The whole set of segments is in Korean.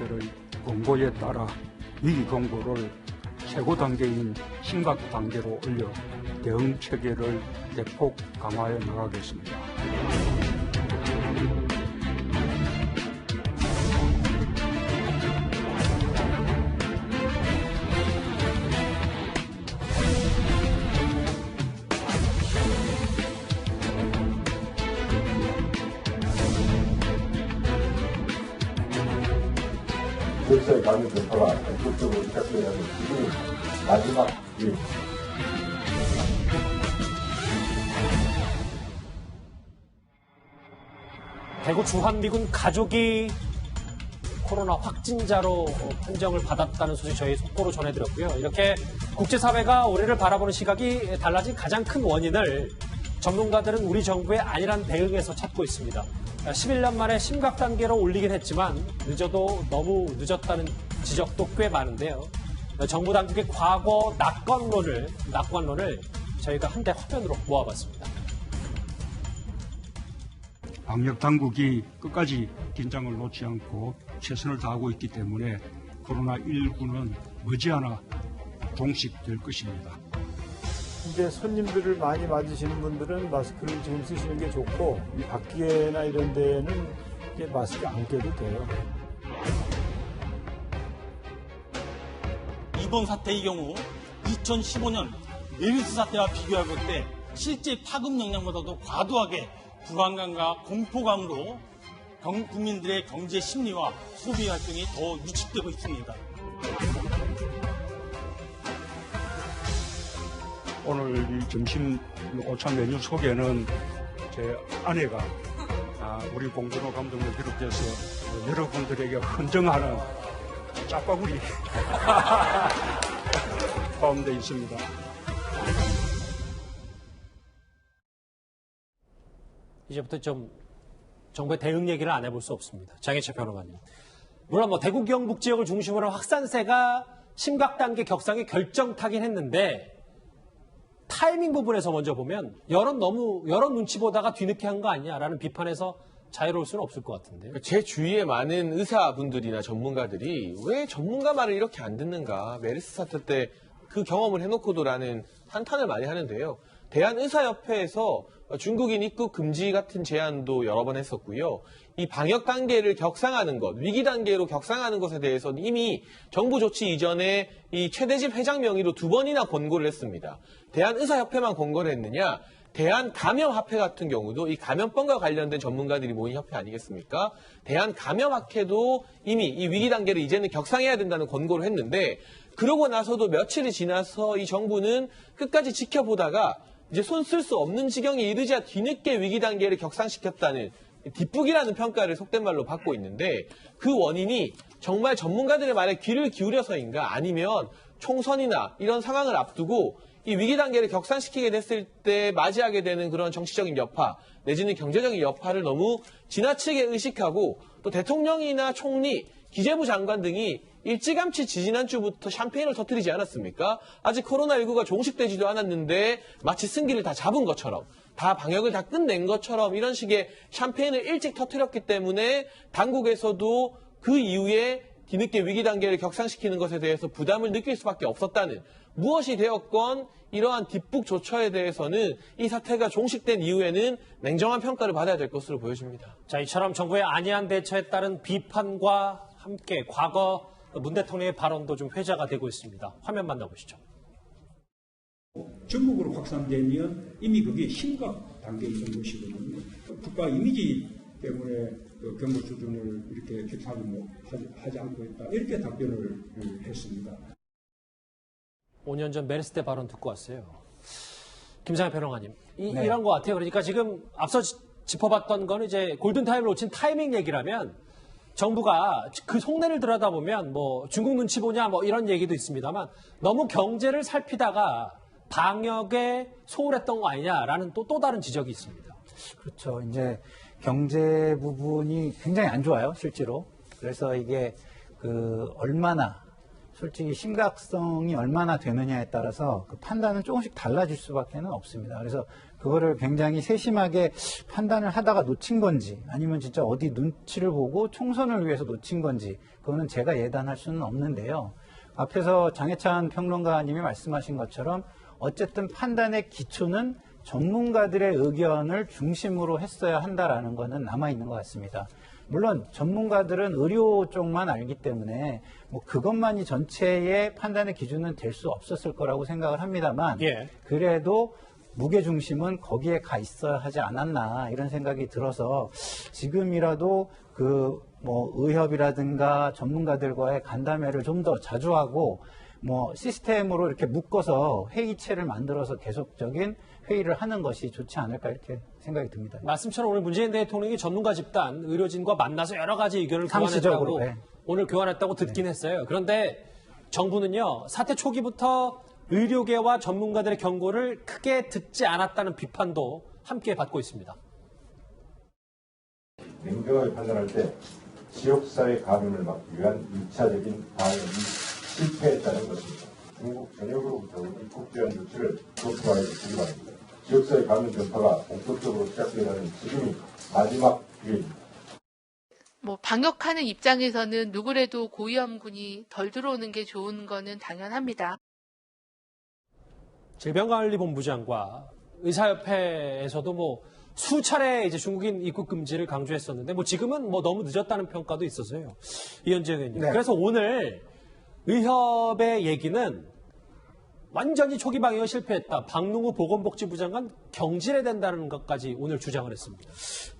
전문가들의 권고에 따라 위기 경보를 최고 단계인 심각 단계로 올려 대응 체계를 대폭 강화해 나가겠습니다. virus의 감염 전파가 본격적으로 시작되어야 하는 지금이 마지막 기회입니다. 대구 주한미군 가족이 코로나 확진자로 판정을 받았다는 소식 저희 속보로 전해드렸고요. 이렇게 국제사회가 올해를 바라보는 시각이 달라진 가장 큰 원인을 전문가들은 우리 정부의 안일한 대응에서 찾고 있습니다. 11년 만에 심각 단계로 올리긴 했지만 늦어도 너무 늦었다는 지적도 꽤 많은데요. 정부 당국의 과거 낙관론을 저희가 한데 화면으로 모아봤습니다. 방역 당국이 끝까지 긴장을 놓지 않고 최선을 다하고 있기 때문에 코로나19는 머지않아 종식될 것입니다. 이제 손님들을 많이 맞으시는 분들은 마스크를 지금 쓰시는 게 좋고 이 밖에나 이런 데는 이제 마스크 안 껴도 돼요. 이번 사태의 경우 2015년 메르스 사태와 비교해 볼 때 실제 파급 역량보다도 과도하게 불안감과 공포감으로 국민들의 경제 심리와 소비 활동이 더 위축되고 있습니다. 오늘 이 점심 오찬 메뉴 소개는 제 아내가 우리 봉준호 감독을 비롯해서 여러분들에게 헌정하는 짜파구리 포함되어 있습니다. 이제부터 좀 정부의 대응 얘기를 안 해볼 수 없습니다. 장혜철 평론가님. 물론 대구 경북 지역을 중심으로 한 확산세가 심각 단계 격상에 결정타긴 했는데 타이밍 부분에서 먼저 보면 여론 눈치 보다가 뒤늦게 한 거 아니냐라는 비판에서 자유로울 수는 없을 것 같은데요. 제 주위에 많은 의사분들이나 전문가들이 왜 전문가 말을 이렇게 안 듣는가, 메르스 사태 때 그 경험을 해놓고도라는 한탄을 많이 하는데요. 대한의사협회에서 중국인 입국 금지 같은 제안도 여러 번 했었고요. 이 방역 단계를 격상하는 것, 위기 단계로 격상하는 것에 대해서는 이미 정부 조치 이전에 이 최대집 회장 명의로 2번이나 권고를 했습니다. 대한의사협회만 권고를 했느냐? 대한감염학회 같은 경우도 이 감염병과 관련된 전문가들이 모인 협회 아니겠습니까? 대한감염학회도 이미 이 위기 단계를 이제는 격상해야 된다는 권고를 했는데 그러고 나서도 며칠이 지나서 이 정부는 끝까지 지켜보다가 이제 손 쓸 수 없는 지경에 이르자 뒤늦게 위기 단계를 격상시켰다는 뒷북이라는 평가를 속된 말로 받고 있는데 그 원인이 정말 전문가들의 말에 귀를 기울여서인가 아니면 총선이나 이런 상황을 앞두고 이 위기 단계를 격상시키게 됐을 때 맞이하게 되는 그런 정치적인 여파 내지는 경제적인 여파를 너무 지나치게 의식하고 또 대통령이나 총리, 기재부 장관 등이 일찌감치 지지난주부터 샴페인을 터뜨리지 않았습니까? 아직 코로나19가 종식되지도 않았는데 마치 승기를 다 잡은 것처럼 다 방역을 다 끝낸 것처럼 이런 식의 샴페인을 일찍 터뜨렸기 때문에 당국에서도 그 이후에 뒤늦게 위기 단계를 격상시키는 것에 대해서 부담을 느낄 수밖에 없었다는 무엇이 되었건 이러한 뒷북 조처에 대해서는 이 사태가 종식된 이후에는 냉정한 평가를 받아야 될 것으로 보여집니다. 자, 이처럼 정부의 안이한 대처에 따른 비판과 함께 과거 문 대통령의 발언도 좀 회자가 되고 있습니다. 화면 만나보시죠. 전국으로 확산되면 이미 그게 심각 단계에 있는 것이거든요. 국가 이미지 때문에 경고 수준을 이렇게 하지 않고 있다. 이렇게 답변을 했습니다. 5년 전 메르스 때 발언 듣고 왔어요. 김상현 평론가님. 이런 것 같아요. 그러니까 지금 앞서 짚어봤던 거는 이제 골든타임을 놓친 타이밍 얘기라면 정부가 그 속내를 들여다보면 중국 눈치 보냐 이런 얘기도 있습니다만 너무 경제를 살피다가 방역에 소홀했던 거 아니냐라는 또 다른 지적이 있습니다. 그렇죠. 이제 경제 부분이 굉장히 안 좋아요, 실제로. 그래서 이게 얼마나 솔직히 심각성이 얼마나 되느냐에 따라서 그 판단은 조금씩 달라질 수밖에 없습니다. 그래서 그거를 굉장히 세심하게 판단을 하다가 놓친 건지 아니면 진짜 어디 눈치를 보고 총선을 위해서 놓친 건지 그거는 제가 예단할 수는 없는데요. 앞에서 장해찬 평론가님이 말씀하신 것처럼 어쨌든 판단의 기초는 전문가들의 의견을 중심으로 했어야 한다라는 거는 남아있는 것 같습니다. 물론 전문가들은 의료 쪽만 알기 때문에 뭐 그것만이 전체의 판단의 기준은 될 수 없었을 거라고 생각을 합니다만 그래도 무게중심은 거기에 가 있어야 하지 않았나 이런 생각이 들어서 지금이라도 그 뭐 의협이라든가 전문가들과의 간담회를 좀 더 자주 하고 뭐 시스템으로 이렇게 묶어서 회의체를 만들어서 계속적인 회의를 하는 것이 좋지 않을까 이렇게 생각이 듭니다. 말씀처럼 오늘 문재인 대통령이 전문가 집단, 의료진과 만나서 여러 가지 의견을 상시적으로, 교환했다고 오늘 교환했다고 듣긴 했어요. 그런데 정부는요, 사태 초기부터 의료계와 전문가들의 경고를 크게 듣지 않았다는 비판도 함께 받고 있습니다. 냉정하게 판단할 때 지역사회 감염을 막기 위한 1차적인 방역이 실패했다는 것입니다. 중국 전역으로부터 입국 제한 조치를 조치하여 주기 바랍니다. 지역사회 감염 전파가 본격적으로 시작되는 지금이 마지막 기회입니다. 뭐 방역하는 입장에서는 누구래도 고위험군이 덜 들어오는 게 좋은 거는 당연합니다. 질병관리본부장과 의사협회에서도 뭐 수차례 이제 중국인 입국 금지를 강조했었는데 뭐 지금은 뭐 너무 늦었다는 평가도 있어서요. 이현재 의원님. 네. 그래서 오늘 의협의 얘기는 완전히 초기 방역에 실패했다. 박능우 보건복지부 장관 경질해야 된다는 것까지 오늘 주장을 했습니다.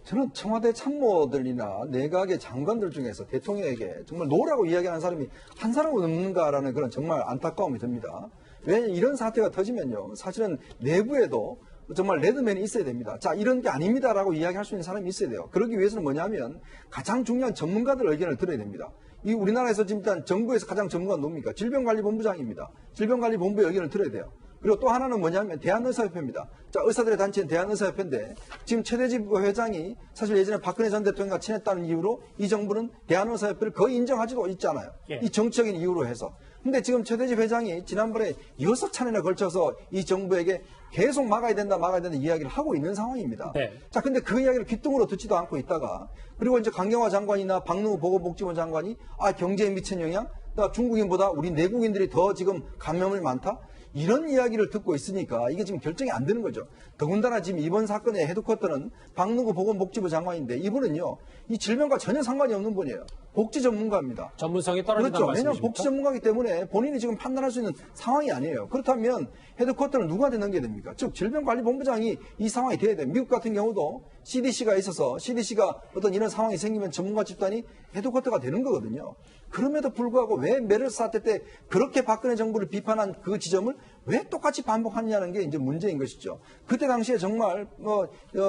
저는 청와대 참모들이나 내각의 장관들 중에서 대통령에게 정말 노라고 이야기하는 사람이 한 사람은 없는가라는 그런 정말 안타까움이 듭니다. 왜냐하면 이런 사태가 터지면요. 사실은 내부에도 정말 레드맨이 있어야 됩니다. 자, 이런 게 아닙니다라고 이야기할 수 있는 사람이 있어야 돼요. 그러기 위해서는 뭐냐면 가장 중요한 전문가들 의견을 들어야 됩니다. 이 우리나라에서 지금 일단 정부에서 가장 전문가는 누굽니까? 질병관리본부장입니다. 질병관리본부의 의견을 들어야 돼요. 그리고 또 하나는 뭐냐면 대한의사협회입니다. 자, 의사들의 단체인 대한의사협회인데 지금 최대집 회장이 사실 예전에 박근혜 전 대통령과 친했다는 이유로 이 정부는 대한의사협회를 거의 인정하지도 있잖아요. 이 정치적인 이유로 해서. 근데 지금 최대집 회장이 지난번에 6차례나 걸쳐서 이 정부에게 계속 막아야 된다 이야기를 하고 있는 상황입니다. 네. 자, 근데 그 이야기를 귓등으로 듣지도 않고 있다가 그리고 이제 강경화 장관이나 박능우 보건복지부 장관이 경제에 미친 영향, 중국인보다 우리 내국인들이 더 지금 감염이 많다? 이런 이야기를 듣고 있으니까 이게 지금 결정이 안 되는 거죠. 더군다나 지금 이번 사건의 헤드쿼터는 박능우 보건복지부 장관인데 이분은요, 이 질병과 전혀 상관이 없는 분이에요. 복지 전문가입니다. 전문성이 떨어진다는 그렇죠. 말씀이십니까? 왜냐하면 복지 전문가이기 때문에 본인이 지금 판단할 수 있는 상황이 아니에요. 그렇다면 헤드쿼터를 누구한테 넘겨야 됩니까? 즉 질병관리본부장이 이 상황이 돼야 돼요. 미국 같은 경우도 CDC가 있어서 CDC가 어떤 이런 상황이 생기면 전문가 집단이 헤드쿼터가 되는 거거든요. 그럼에도 불구하고 왜 메르스 사태 때 그렇게 박근혜 정부를 비판한 그 지점을 왜 똑같이 반복하느냐는 게 이제 문제인 것이죠. 그때 당시에 정말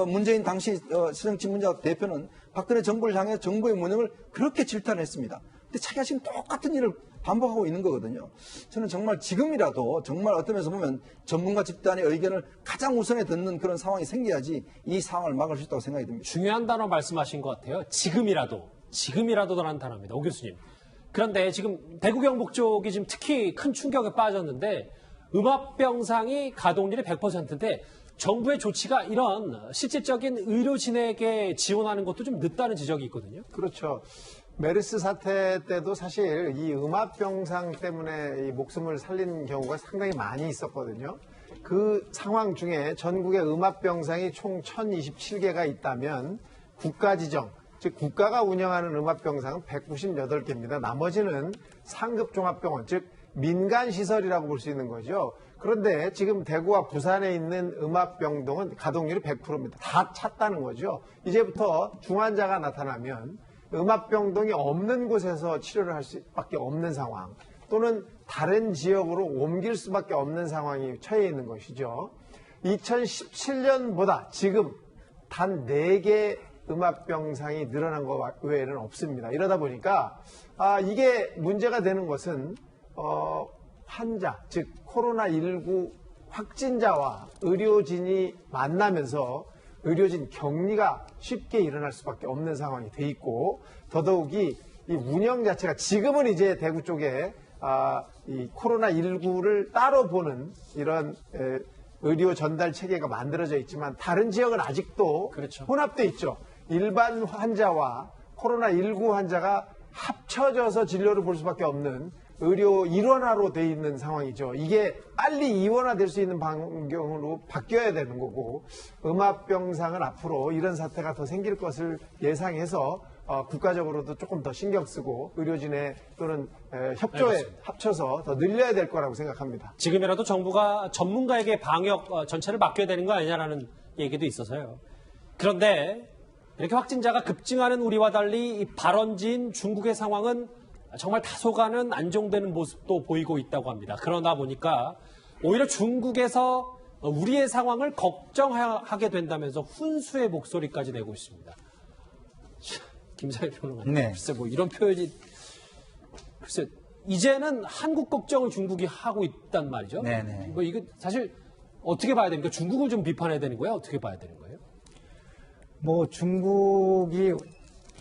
문재인 당시 실정신문자 대표는 박근혜 정부를 향해 정부의 무능을 그렇게 질타를 했습니다. 근데 자기가 지금 똑같은 일을 반복하고 있는 거거든요. 저는 정말 지금이라도 정말 어떤 면에서 보면 전문가 집단의 의견을 가장 우선에 듣는 그런 상황이 생겨야지 이 상황을 막을 수 있다고 생각이 듭니다. 중요한 단어 말씀하신 것 같아요. 지금이라도라는 단어입니다. 오 교수님. 그런데 지금 대구 경북 쪽이 지금 특히 큰 충격에 빠졌는데 음압병상이 가동률이 100%인데 정부의 조치가 이런 실질적인 의료진에게 지원하는 것도 좀 늦다는 지적이 있거든요. 그렇죠. 메르스 사태 때도 사실 이 음압병상 때문에 이 목숨을 살린 경우가 상당히 많이 있었거든요. 그 상황 중에 전국에 음압병상이 총 1027개가 있다면 국가지정, 즉 국가가 운영하는 음압병상은 198개입니다. 나머지는 상급 종합병원, 즉 민간시설이라고 볼 수 있는 거죠. 그런데 지금 대구와 부산에 있는 음압병동은 가동률이 100%입니다. 다 찼다는 거죠. 이제부터 중환자가 나타나면 음압병동이 없는 곳에서 치료를 할 수밖에 없는 상황, 또는 다른 지역으로 옮길 수밖에 없는 상황이 처해 있는 것이죠. 2017년보다 지금 단 4개 음압병상이 늘어난 것 외에는 없습니다. 이러다 보니까 이게 문제가 되는 것은 환자, 즉 코로나19 확진자와 의료진이 만나면서 의료진 격리가 쉽게 일어날 수밖에 없는 상황이 돼 있고, 더더욱이 이 운영 자체가 지금은 이제 대구 쪽에 이 코로나19를 따로 보는 이런 의료 전달 체계가 만들어져 있지만 다른 지역은 아직도 그렇죠. 혼합돼 있죠. 일반 환자와 코로나19 환자가 합쳐져서 진료를 볼 수밖에 없는 의료 일원화로 돼 있는 상황이죠. 이게 빨리 이원화될 수 있는 방향으로 바뀌어야 되는 거고 음압병상은 앞으로 이런 사태가 더 생길 것을 예상해서 국가적으로도 조금 더 신경 쓰고 의료진의 또는 협조에 알겠습니다. 합쳐서 더 늘려야 될 거라고 생각합니다. 지금이라도 정부가 전문가에게 방역 전체를 맡겨야 되는 거 아니냐라는 얘기도 있어서요. 그런데 이렇게 확진자가 급증하는 우리와 달리 이 발원지인 중국의 상황은 정말 다소간은 안정되는 모습도 보이고 있다고 합니다. 그러다 보니까 오히려 중국에서 우리의 상황을 걱정하게 된다면서 훈수의 목소리까지 내고 있습니다. 김상일 평론가님, 네. 글쎄 뭐 이런 표현이 글쎄 이제는 한국 걱정을 중국이 하고 있단 말이죠. 네네. 뭐 이거 사실 어떻게 봐야 됩니까? 중국을 좀 비판해야 되는 거예요? 어떻게 봐야 되는 거예요? 뭐 중국이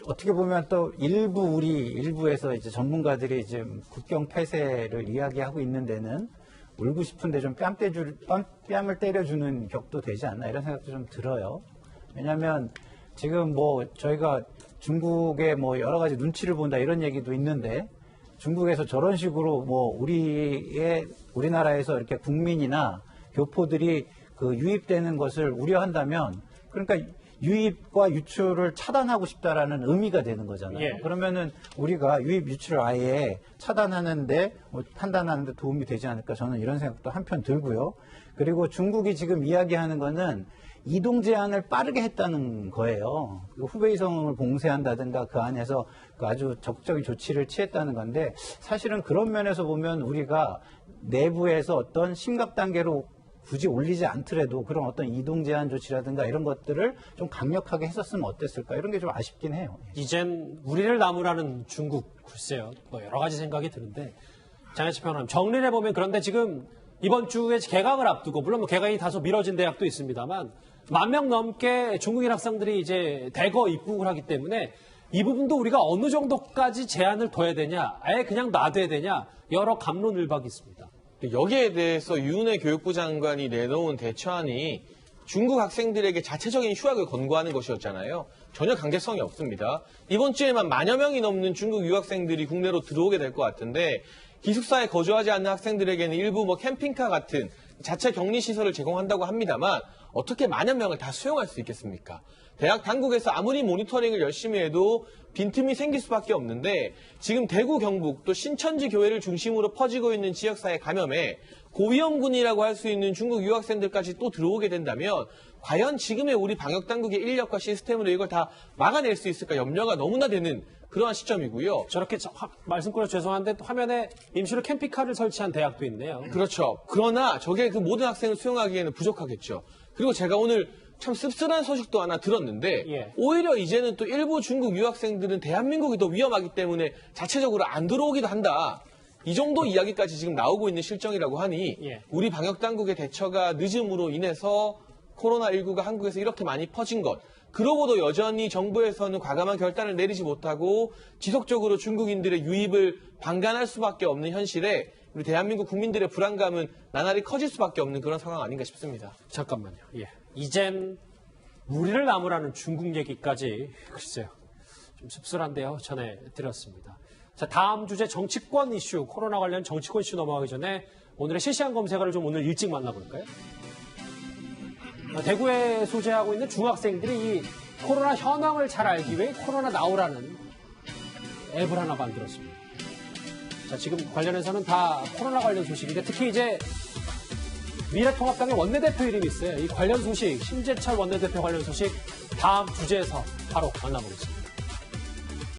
어떻게 보면 또 일부에서 이제 전문가들이 이제 국경 폐쇄를 이야기하고 있는 데는 울고 싶은데 좀 뺨을 때려주는 격도 되지 않나 이런 생각도 좀 들어요. 왜냐하면 지금 뭐 저희가 중국의 뭐 여러 가지 눈치를 본다 이런 얘기도 있는데 중국에서 저런 식으로 뭐 우리나라에서 이렇게 국민이나 교포들이 그 유입되는 것을 우려한다면 그러니까 유입과 유출을 차단하고 싶다라는 의미가 되는 거잖아요. 예. 그러면은 우리가 유입 유출을 아예 차단하는데 판단하는데 도움이 되지 않을까 저는 이런 생각도 한편 들고요. 그리고 중국이 지금 이야기하는 거는 이동 제한을 빠르게 했다는 거예요. 후베이성을 봉쇄한다든가 그 안에서 아주 적극적인 조치를 취했다는 건데 사실은 그런 면에서 보면 우리가 내부에서 어떤 심각 단계로 굳이 올리지 않더라도 그런 어떤 이동 제한 조치라든가 이런 것들을 좀 강력하게 했었으면 어땠을까 이런 게 좀 아쉽긴 해요. 이젠 우리를 나무라는 중국 글쎄요. 뭐 여러 가지 생각이 드는데 장혜철 평론가님 정리를 해보면 그런데 지금 이번 주에 개강을 앞두고 물론 뭐 개강이 다소 미뤄진 대학도 있습니다만 10,000명 넘게 중국인 학생들이 이제 대거 입국을 하기 때문에 이 부분도 우리가 어느 정도까지 제한을 둬야 되냐 아예 그냥 놔둬야 되냐 여러 갑론을박이 있습니다. 여기에 대해서 유은혜 교육부 장관이 내놓은 대처안이 중국 학생들에게 자체적인 휴학을 권고하는 것이었잖아요. 전혀 강제성이 없습니다. 이번 주에만 10,000여 명이 넘는 중국 유학생들이 국내로 들어오게 될 것 같은데 기숙사에 거주하지 않는 학생들에게는 일부 뭐 캠핑카 같은 자체 격리 시설을 제공한다고 합니다만 어떻게 10,000여 명을 다 수용할 수 있겠습니까? 대학 당국에서 아무리 모니터링을 열심히 해도 빈틈이 생길 수밖에 없는데 지금 대구, 경북 또 신천지 교회를 중심으로 퍼지고 있는 지역사회 감염에 고위험군이라고 할 수 있는 중국 유학생들까지 또 들어오게 된다면 과연 지금의 우리 방역당국의 인력과 시스템으로 이걸 다 막아낼 수 있을까 염려가 너무나 되는 그러한 시점이고요. 저렇게 말씀 끊어 죄송한데 화면에 임시로 캠핑카를 설치한 대학도 있네요. 그렇죠. 그러나 저게 그 모든 학생을 수용하기에는 부족하겠죠. 그리고 제가 오늘 참 씁쓸한 소식도 하나 들었는데 예. 오히려 이제는 또 일부 중국 유학생들은 대한민국이 더 위험하기 때문에 자체적으로 안 들어오기도 한다. 이 정도 이야기까지 지금 나오고 있는 실정이라고 하니 예. 우리 방역당국의 대처가 늦음으로 인해서 코로나19가 한국에서 이렇게 많이 퍼진 것 그러고도 여전히 정부에서는 과감한 결단을 내리지 못하고 지속적으로 중국인들의 유입을 방관할 수밖에 없는 현실에 우리 대한민국 국민들의 불안감은 나날이 커질 수밖에 없는 그런 상황 아닌가 싶습니다. 잠깐만요. 예. 이젠 우리를 나무라는 중국 얘기까지 글쎄요. 좀 씁쓸한데요. 전해드렸습니다. 자, 다음 주제 정치권 이슈, 코로나 관련 정치권 이슈 넘어가기 전에 오늘의 실시간 검색어를 좀 오늘 일찍 만나볼까요? 대구에 소재하고 있는 중학생들이 이 코로나 현황을 잘 알기 위해 코로나 나오라는 앱을 하나 만들었습니다. 자, 지금 관련해서는 다 코로나 관련 소식인데 특히 이제 미래통합당의 원내대표 이름이 있어요. 이 관련 소식, 심재철 원내대표 관련 소식 다음 주제에서 바로 만나보겠습니다.